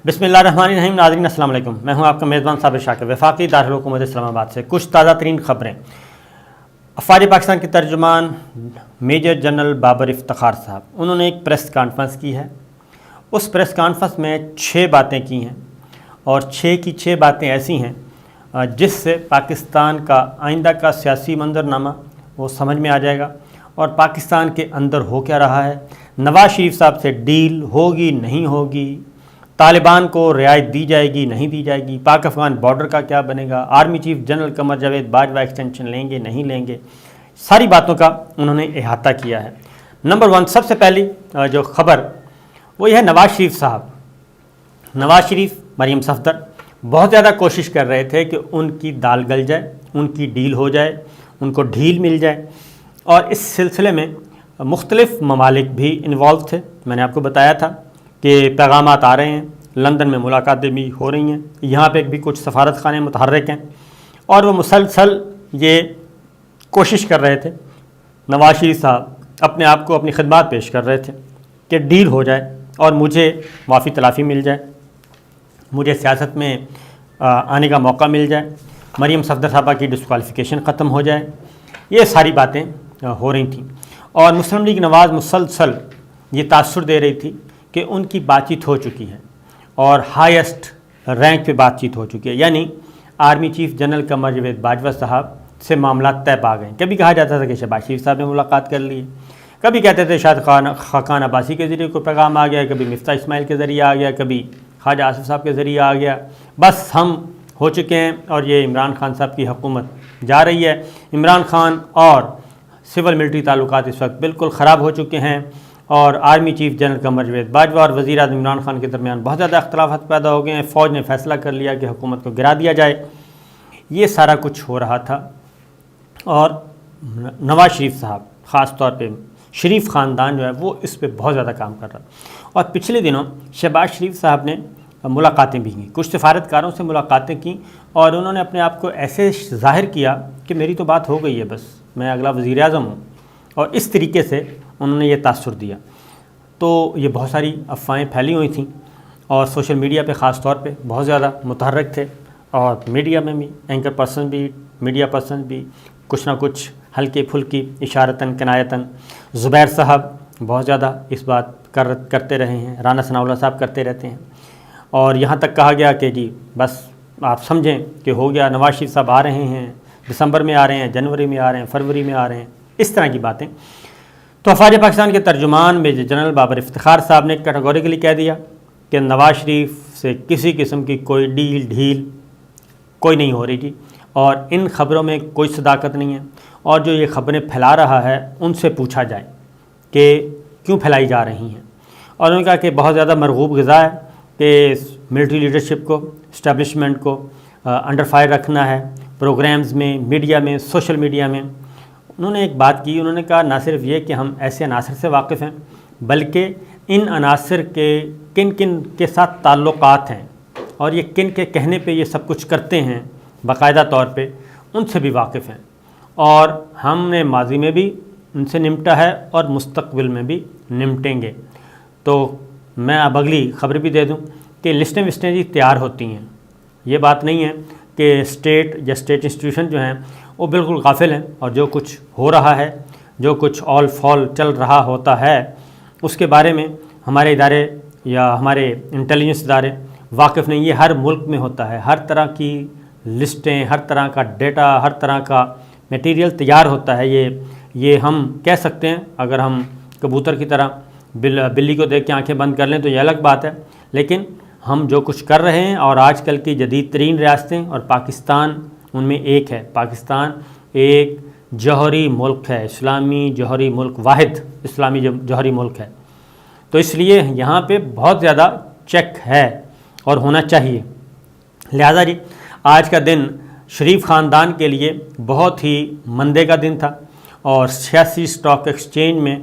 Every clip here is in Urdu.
بسم اللہ الرحمن الرحیم. ناظرین السلام علیکم. میں ہوں آپ کا میزبان صابر شاکر وفاقی دارالحکومت اسلام آباد سے. کچھ تازہ ترین خبریں. افواج پاکستان کے ترجمان میجر جنرل بابر افتخار صاحب انہوں نے ایک پریس کانفرنس کی ہے. اس پریس کانفرنس میں 6 باتیں کی ہیں اور 6 کی 6 باتیں ایسی ہیں جس سے پاکستان کا آئندہ کا سیاسی منظرنامہ وہ سمجھ میں آ جائے گا اور پاکستان کے اندر ہو کیا رہا ہے. نواز شریف صاحب سے ڈیل ہوگی نہیں ہوگی, طالبان کو رعایت دی جائے گی نہیں دی جائے گی, پاک افغان بارڈر کا کیا بنے گا, army chief general Qamar Javed Bajwa extension لیں گے نہیں لیں گے, ساری باتوں کا انہوں نے احاطہ کیا ہے. نمبر 1 سب سے پہلی جو خبر وہ یہ ہے نواز شریف صاحب. نواز شریف مریم صفدر بہت زیادہ کوشش کر رہے تھے کہ ان کی دال گل جائے, ان کی ڈیل ہو جائے, ان کو ڈھیل مل جائے, اور اس سلسلے میں مختلف ممالک بھی انوالو تھے. میں نے آپ کو بتایا تھا کہ پیغامات آ رہے ہیں, لندن میں ملاقاتیں بھی ہو رہی ہیں, یہاں پہ بھی کچھ سفارت خانے متحرک ہیں اور وہ مسلسل یہ کوشش کر رہے تھے. نواز شریف صاحب اپنے آپ کو اپنی خدمات پیش کر رہے تھے کہ ڈیل ہو جائے اور مجھے معافی تلافی مل جائے, مجھے سیاست میں آنے کا موقع مل جائے, مریم صفدر صاحبہ کی ڈسکوالیفیکیشن ختم ہو جائے. یہ ساری باتیں ہو رہی تھیں اور مسلم لیگ نواز مسلسل یہ تاثر دے رہی تھی کہ ان کی بات چیت ہو چکی ہے اور ہائیسٹ رینک پہ بات چیت ہو چکی ہے. یعنی army chief general Qamar Javed Bajwa صاحب سے معاملات طے پا گئے. کبھی کہا جاتا تھا کہ شہباز شریف صاحب نے ملاقات کر لی, کبھی کہتے تھے شاید خاقان عباسی کے ذریعے کوئی پیغام آ گیا, کبھی مفتاح اسماعیل کے ذریعے آ گیا, کبھی خواجہ آصف صاحب کے ذریعے آ گیا. بس ہم ہو چکے ہیں اور یہ عمران خان صاحب کی حکومت جا رہی ہے. عمران خان اور سول ملٹری تعلقات اس وقت بالکل خراب ہو چکے ہیں اور army chief general Qamar Javed Bajwa اور وزیر اعظم عمران خان کے درمیان بہت زیادہ اختلافات پیدا ہو گئے ہیں. فوج نے فیصلہ کر لیا کہ حکومت کو گرا دیا جائے. یہ سارا کچھ ہو رہا تھا اور نواز شریف صاحب خاص طور پہ شریف خاندان جو ہے وہ اس پہ بہت زیادہ کام کر رہا. اور پچھلے دنوں شہباز شریف صاحب نے ملاقاتیں بھی کیں, کچھ سفارتکاروں سے ملاقاتیں کیں اور انہوں نے اپنے آپ کو ایسے ظاہر کیا کہ میری تو بات ہو گئی ہے, بس میں اگلا وزیر اعظم ہوں, اور اس طریقے سے انہوں نے یہ تاثر دیا. تو یہ بہت ساری افواہیں پھیلی ہوئی تھیں اور سوشل میڈیا پہ خاص طور پہ بہت زیادہ متحرک تھے اور میڈیا میں بھی اینکر پرسن بھی میڈیا پرسن بھی کچھ نہ کچھ ہلکی پھلکی اشارتاً کنایتاً زبیر صاحب بہت زیادہ اس بات کرتے رہے ہیں, رانا ثناء اللہ صاحب کرتے رہتے ہیں, اور یہاں تک کہا گیا کہ جی بس آپ سمجھیں کہ ہو گیا, نواز شریف صاحب آ رہے ہیں, دسمبر میں آ رہے ہیں, جنوری میں آ رہے ہیں, فروری میں آ رہے ہیں, اس طرح کی باتیں. تو افواج پاکستان کے ترجمان میجر جنرل بابر افتخار صاحب نے کیٹیگوریکلی کہہ دیا کہ نواز شریف سے کسی قسم کی کوئی ڈھیل کوئی نہیں ہو رہی جی, اور ان خبروں میں کوئی صداقت نہیں ہے, اور جو یہ خبریں پھیلا رہا ہے ان سے پوچھا جائے کہ کیوں پھیلائی جا رہی ہیں. اور انہوں نے کہا کہ بہت زیادہ مرغوب غذا ہے کہ ملٹری لیڈرشپ کو, اسٹیبلشمنٹ کو انڈر فائر رکھنا ہے, پروگرامز میں, میڈیا میں, سوشل میڈیا میں. انہوں نے ایک بات کی, انہوں نے کہا نہ صرف یہ کہ ہم ایسے عناصر سے واقف ہیں بلکہ ان عناصر کے کن کن کے ساتھ تعلقات ہیں اور یہ کن کے کہنے پہ یہ سب کچھ کرتے ہیں باقاعدہ طور پہ, ان سے بھی واقف ہیں, اور ہم نے ماضی میں بھی ان سے نمٹا ہے اور مستقبل میں بھی نمٹیں گے. تو میں اب اگلی خبر بھی دے دوں کہ لسٹیں وسٹیں جی تیار ہوتی ہیں. یہ بات نہیں ہے کہ اسٹیٹ یا اسٹیٹ انسٹیٹیوشن جو ہیں وہ بالکل غافل ہیں اور جو کچھ ہو رہا ہے, جو کچھ آل فال چل رہا ہوتا ہے اس کے بارے میں ہمارے ادارے یا ہمارے انٹیلیجنس ادارے واقف نہیں. یہ ہر ملک میں ہوتا ہے, ہر طرح کی لسٹیں, ہر طرح کا ڈیٹا, ہر طرح کا میٹیریل تیار ہوتا ہے. یہ ہم کہہ سکتے ہیں اگر ہم کبوتر کی طرح بلی کو دیکھ کے آنکھیں بند کر لیں تو یہ الگ بات ہے, لیکن ہم جو کچھ کر رہے ہیں اور آج کل کی جدید ترین ریاستیں اور پاکستان ان میں ایک ہے. پاکستان ایک جوہری ملک ہے, اسلامی جوہری ملک, واحد اسلامی جوہری ملک ہے. تو اس لیے یہاں پہ بہت زیادہ چیک ہے اور ہونا چاہیے. لہذا جی آج کا دن شریف خاندان کے لیے بہت ہی مندے کا دن تھا اور سیاسی اسٹاک ایکسچینج میں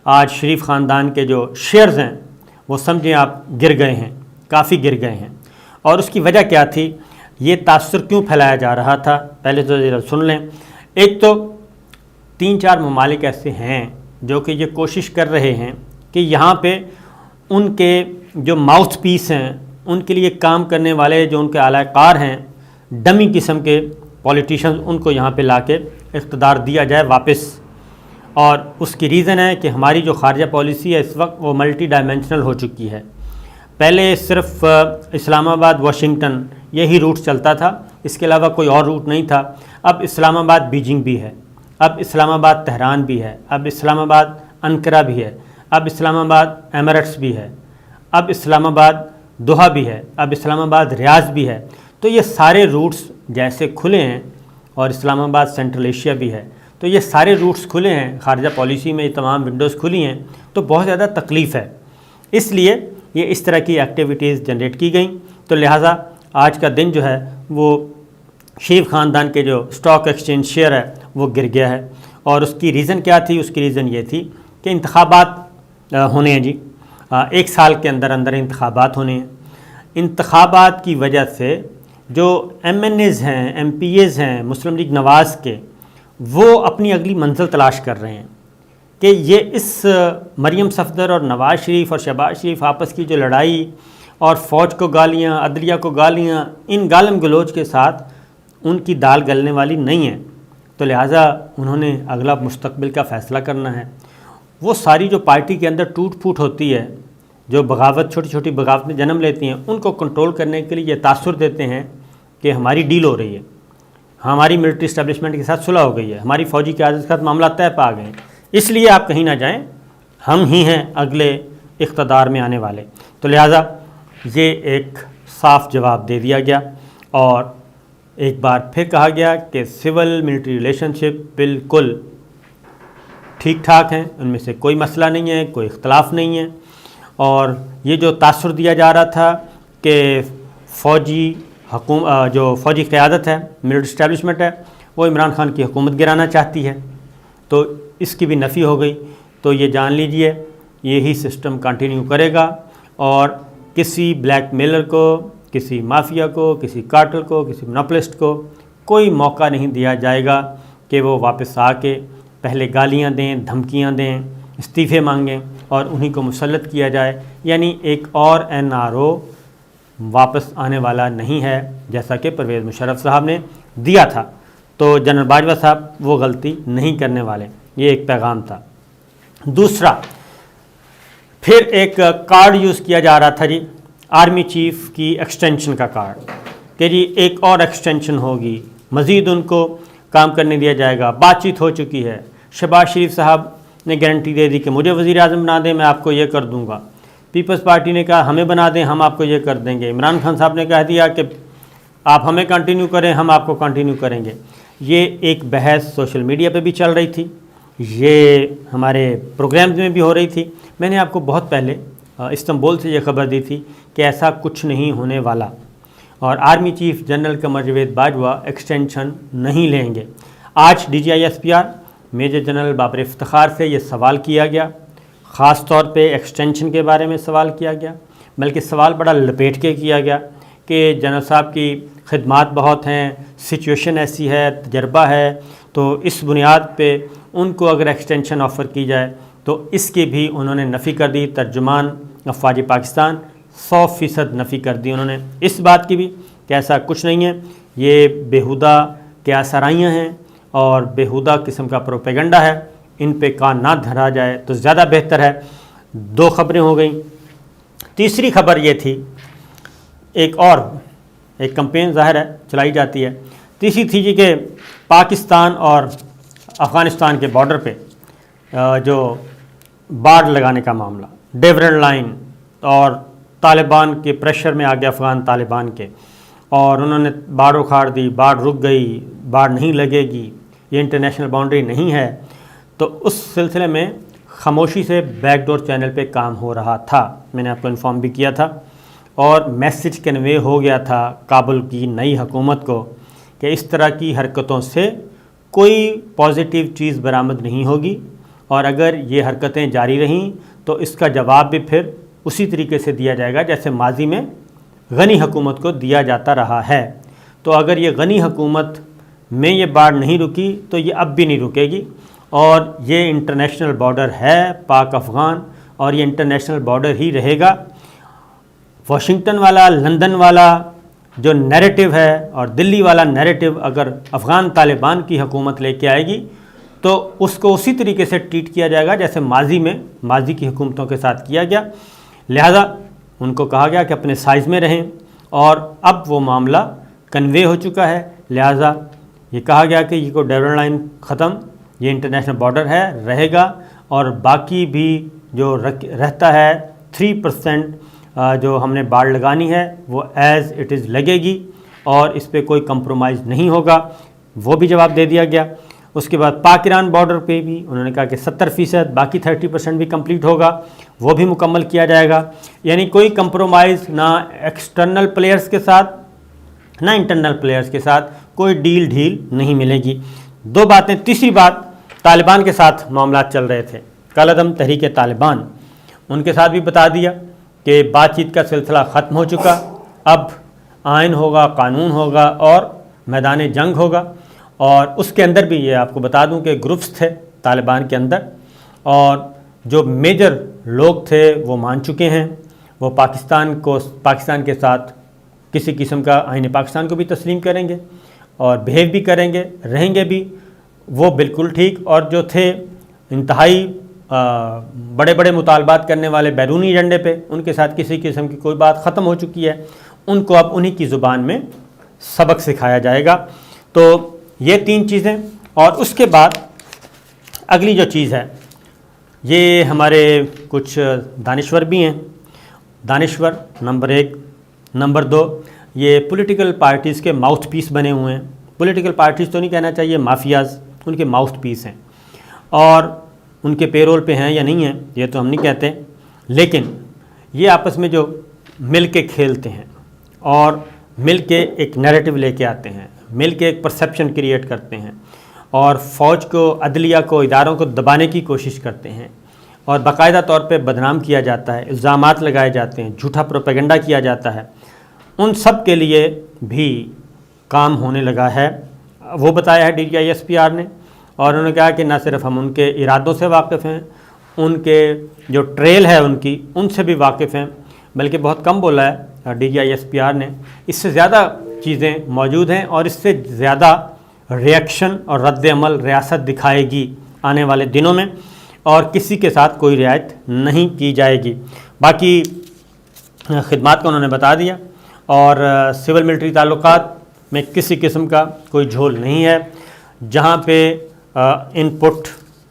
آج شریف خاندان کے جو شیئرز ہیں وہ سمجھیں آپ گر گئے ہیں, کافی گر گئے ہیں. اور اس کی وجہ کیا تھی, یہ تاثر کیوں پھیلایا جا رہا تھا, پہلے تو ذرا سن لیں. ایک تو 3-4 ممالک ایسے ہیں جو کہ یہ کوشش کر رہے ہیں کہ یہاں پہ ان کے جو ماؤتھ پیس ہیں ان کے لیے کام کرنے والے جو ان کے اعلی کار ہیں، ڈمی قسم کے پولیٹیشنز، ان کو یہاں پہ لا کے اقتدار دیا جائے واپس. اور اس کی ریزن ہے کہ ہماری جو خارجہ پالیسی ہے اس وقت وہ ملٹی ڈائمینشنل ہو چکی ہے. پہلے صرف اسلام آباد واشنگٹن یہی روٹ چلتا تھا، اس کے علاوہ کوئی اور روٹ نہیں تھا. اب اسلام آباد بیجنگ بھی ہے، اب اسلام آباد تہران بھی ہے، اب اسلام آباد انقرہ بھی ہے، اب اسلام آباد ایمریٹس بھی ہے، اب اسلام آباد دوحہ بھی ہے، اب اسلام آباد ریاض بھی ہے. تو یہ سارے روٹس جیسے کھلے ہیں، اور اسلام آباد سینٹرل ایشیا بھی ہے، تو یہ سارے روٹس کھلے ہیں، خارجہ پالیسی میں یہ تمام ونڈوز کھلی ہیں، تو بہت زیادہ تکلیف ہے. اس لیے یہ اس طرح کی ایکٹیویٹیز جنریٹ کی گئیں. تو لہٰذا آج کا دن جو ہے وہ شریف خاندان کے جو اسٹاک ایکسچینج شیئر ہے وہ گر گیا ہے. اور اس کی ریزن کیا تھی؟ اس کی ریزن یہ تھی کہ انتخابات ہونے ہیں جی، 1 سال کے اندر انتخابات ہونے ہیں. انتخابات کی وجہ سے جو ایم این ایز ہیں، ایم پی ایز ہیں مسلم لیگ نواز کے، وہ اپنی اگلی منزل تلاش کر رہے ہیں کہ یہ اس مریم صفدر اور نواز شریف اور شہباز شریف آپس کی جو لڑائی اور فوج کو گالیاں، عدلیہ کو گالیاں، ان گالم گلوچ کے ساتھ ان کی دال گلنے والی نہیں ہے. تو لہٰذا انہوں نے اگلا مستقبل کا فیصلہ کرنا ہے. وہ ساری جو پارٹی کے اندر ٹوٹ پھوٹ ہوتی ہے، جو بغاوت، چھوٹی چھوٹی بغاوتیں جنم لیتی ہیں، ان کو کنٹرول کرنے کے لیے یہ تاثر دیتے ہیں کہ ہماری ڈیل ہو رہی ہے، ہماری ملٹری اسٹیبلشمنٹ کے ساتھ صلح ہو گئی ہے، ہماری فوجی قیادت کے ساتھ معاملات طے پا گئے ہیں، اس لیے آپ کہیں نہ جائیں، ہم ہی ہیں اگلے اقتدار میں آنے والے. تو لہٰذا یہ ایک صاف جواب دے دیا گیا، اور ایک بار پھر کہا گیا کہ سول ملٹری ریلیشن شپ بالکل ٹھیک ٹھاک ہیں، ان میں سے کوئی مسئلہ نہیں ہے، کوئی اختلاف نہیں ہے. اور یہ جو تاثر دیا جا رہا تھا کہ جو فوجی قیادت ہے، ملٹری اسٹیبلشمنٹ ہے، وہ عمران خان کی حکومت گرانا چاہتی ہے، تو اس کی بھی نفی ہو گئی. تو یہ جان لیجئے یہی سسٹم کنٹینیو کرے گا، اور کسی بلیک میلر کو، کسی مافیا کو، کسی کارٹل کو، کسی مونوپولسٹ کو کوئی موقع نہیں دیا جائے گا کہ وہ واپس آ کے پہلے گالیاں دیں، دھمکیاں دیں، استعفے مانگیں اور انہی کو مسلط کیا جائے. یعنی ایک اور این آر او واپس آنے والا نہیں ہے، جیسا کہ پرویز مشرف صاحب نے دیا تھا. تو جنرل باجوہ صاحب وہ غلطی نہیں کرنے والے، یہ ایک پیغام تھا. دوسرا، پھر ایک کارڈ یوز کیا جا رہا تھا جی، آرمی چیف کی ایکسٹینشن کا کارڈ، کہ جی ایک اور ایکسٹینشن ہوگی، مزید ان کو کام کرنے دیا جائے گا. بات چیت ہو چکی ہے، شہباز شریف صاحب نے گارنٹی دے دی کہ مجھے وزیر اعظم بنا دیں، میں آپ کو یہ کر دوں گا. پیپلز پارٹی نے کہا ہمیں بنا دیں، ہم آپ کو یہ کر دیں گے. عمران خان صاحب نے کہہ دیا کہ آپ ہمیں کنٹینیو کریں، ہم آپ کو کنٹینیو کریں گے. یہ ایک بحث سوشل میڈیا پہ بھی چل رہی تھی، یہ ہمارے پروگرامز میں بھی ہو رہی تھی. میں نے آپ کو بہت پہلے استنبول سے یہ خبر دی تھی کہ ایسا کچھ نہیں ہونے والا، اور army chief general Qamar Javed Bajwa extension نہیں لیں گے. آج D G I S P R major general Babar Iftikhar سے یہ سوال کیا گیا، خاص طور پہ ایکسٹینشن کے بارے میں سوال کیا گیا، بلکہ سوال بڑا لپیٹ کے کیا گیا کہ جنرل صاحب کی خدمات بہت ہیں، سچویشن ایسی ہے، تجربہ ہے، تو اس بنیاد پہ ان کو اگر ایکسٹینشن آفر کی جائے تو اس کی بھی انہوں نے نفی کر دی. ترجمان افواج پاکستان 100% نفی کر دی انہوں نے اس بات کی بھی کہ ایسا کچھ نہیں ہے، یہ بیہودہ کیا سرائیاں ہیں اور بیہودہ قسم کا پروپیگنڈا ہے، ان پہ کان نہ دھرا جائے تو زیادہ بہتر ہے. 2 خبریں ہو گئیں. تیسری خبر یہ تھی، ایک کمپین ظاہر ہے چلائی جاتی ہے. تیسری تھی جی کہ پاکستان اور افغانستان کے بارڈر پہ جو باڑ لگانے کا معاملہ، ڈیورنٹ لائن، اور طالبان کے پریشر میں آ گیا افغان طالبان کے، اور انہوں نے باڑ اکھاڑ دی، باڑ رک گئی، باڑ نہیں لگے گی، یہ انٹرنیشنل باؤنڈری نہیں ہے. تو اس سلسلے میں خاموشی سے بیک ڈور چینل پہ کام ہو رہا تھا، میں نے آپ کو انفارم بھی کیا تھا، اور میسج کنوے ہو گیا تھا کابل کی نئی حکومت کو کہ اس طرح کی حرکتوں سے کوئی پازیٹیو چیز برآمد نہیں ہوگی، اور اگر یہ حرکتیں جاری رہیں تو اس کا جواب بھی پھر اسی طریقے سے دیا جائے گا جیسے ماضی میں غنی حکومت کو دیا جاتا رہا ہے. تو اگر یہ غنی حکومت میں یہ باڑ نہیں رکی تو یہ اب بھی نہیں رکے گی، اور یہ انٹرنیشنل بارڈر ہے پاک افغان، اور یہ انٹرنیشنل بارڈر ہی رہے گا. واشنگٹن والا, لندن والا جو نیریٹو ہے اور دلی والا نیریٹو اگر افغان طالبان کی حکومت لے کے آئے گی تو اس کو اسی طریقے سے ٹریٹ کیا جائے گا جیسے ماضی کی حکومتوں کے ساتھ کیا گیا. لہذا ان کو کہا گیا کہ اپنے سائز میں رہیں, اور اب وہ معاملہ کنوے ہو چکا ہے. لہذا یہ کہا گیا کہ یہ کو ڈیویڈ لائن ختم, یہ انٹرنیشنل بارڈر ہے, رہے گا, اور باقی بھی جو رہتا ہے 3% جو ہم نے باڑ لگانی ہے وہ ایز اٹ از لگے گی, اور اس پہ کوئی کمپرومائز نہیں ہوگا. وہ بھی جواب دے دیا گیا. اس کے بعد پاک ایران بارڈر پہ بھی انہوں نے کہا کہ 70%, باقی 30% بھی کمپلیٹ ہوگا, وہ بھی مکمل کیا جائے گا. یعنی کوئی کمپرومائز نہ ایکسٹرنل پلیئرز کے ساتھ نہ انٹرنل پلیئرز کے ساتھ, کوئی ڈھیل نہیں ملے گی. دو باتیں. تیسری بات, طالبان کے ساتھ معاملات چل رہے تھے, کالعدم تحریک طالبان, ان کے ساتھ بھی بتا دیا کہ بات چیت کا سلسلہ ختم ہو چکا, اب آئین ہوگا, قانون ہوگا اور میدان جنگ ہوگا. اور اس کے اندر بھی یہ آپ کو بتا دوں کہ گروپس تھے طالبان کے اندر, اور جو میجر لوگ تھے وہ مان چکے ہیں, وہ پاکستان کے ساتھ کسی قسم کا آئین پاکستان کو بھی تسلیم کریں گے اور بہیو بھی کریں گے, رہیں گے بھی, وہ بالکل ٹھیک. اور جو تھے انتہائی بڑے بڑے مطالبات کرنے والے بیرونی ایجنڈے پہ, ان کے ساتھ کسی قسم کی کوئی بات ختم ہو چکی ہے. ان کو اب انہی کی زبان میں سبق سکھایا جائے گا. تو یہ 3 چیزیں. اور اس کے بعد اگلی جو چیز ہے, یہ ہمارے کچھ دانشور بھی ہیں. دانشور نمبر 1. نمبر 2, یہ پولیٹیکل پارٹیز کے ماؤتھ پیس بنے ہوئے ہیں. پولیٹیکل پارٹیز تو نہیں کہنا چاہیے, مافیاز ان کے ماؤتھ پیس ہیں, اور ان کے پیرول پہ ہیں یا نہیں ہیں یہ تو ہم نہیں کہتے, لیکن یہ آپس میں جو مل کے کھیلتے ہیں اور مل کے ایک نیریٹو لے کے آتے ہیں, مل کے ایک پرسیپشن کریٹ کرتے ہیں, اور فوج کو, عدلیہ کو, اداروں کو دبانے کی کوشش کرتے ہیں, اور باقاعدہ طور پہ بدنام کیا جاتا ہے, الزامات لگائے جاتے ہیں, جھوٹا پروپیگنڈا کیا جاتا ہے. ان سب کے لیے بھی کام ہونے لگا ہے. وہ بتایا ہے DGISPR نے, اور انہوں نے کہا کہ نہ صرف ہم ان کے ارادوں سے واقف ہیں, ان کے جو ٹریل ہے ان کی, ان سے بھی واقف ہیں, بلکہ بہت کم بولا ہے DGISPR نے. اس سے زیادہ چیزیں موجود ہیں, اور اس سے زیادہ ریئیکشن اور رد عمل ریاست دکھائے گی آنے والے دنوں میں, اور کسی کے ساتھ کوئی رعایت نہیں کی جائے گی. باقی خدمات کو انہوں نے بتا دیا, اور سول ملٹری تعلقات میں کسی قسم کا کوئی جھول نہیں ہے. جہاں پہ ان پٹ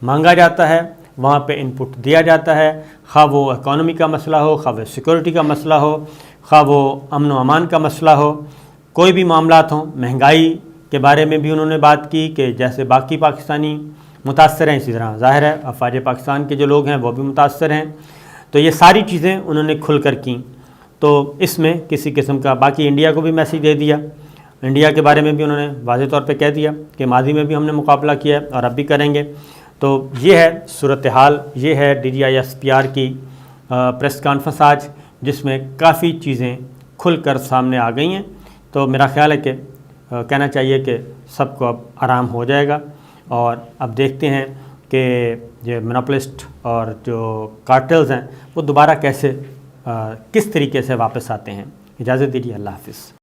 مانگا جاتا ہے وہاں پہ ان پٹ دیا جاتا ہے, خواہ وہ اکانومی کا مسئلہ ہو, خواہ وہ سیکورٹی کا مسئلہ ہو, خواہ وہ امن و امان کا مسئلہ ہو, کوئی بھی معاملات ہوں. مہنگائی کے بارے میں بھی انہوں نے بات کی کہ جیسے باقی پاکستانی متاثر ہیں, اسی طرح ظاہر ہے افواج پاکستان کے جو لوگ ہیں وہ بھی متاثر ہیں. تو یہ ساری چیزیں انہوں نے کھل کر کیں. تو اس میں کسی قسم کا, باقی انڈیا کو بھی میسیج دے دیا, انڈیا کے بارے میں بھی انہوں نے واضح طور پہ کہہ دیا کہ ماضی میں بھی ہم نے مقابلہ کیا ہے اور اب بھی کریں گے. تو یہ ہے صورتحال, یہ ہے DGISPR کی پریس کانفرنس آج, جس میں کافی چیزیں کھل کر سامنے آ گئی ہیں. تو میرا خیال ہے کہ کہنا چاہیے کہ سب کو اب آرام ہو جائے گا, اور اب دیکھتے ہیں کہ یہ مونوپولسٹ اور جو کارٹلز ہیں وہ دوبارہ کس طریقے سے واپس آتے ہیں. اجازت دیجیے, اللہ حافظ.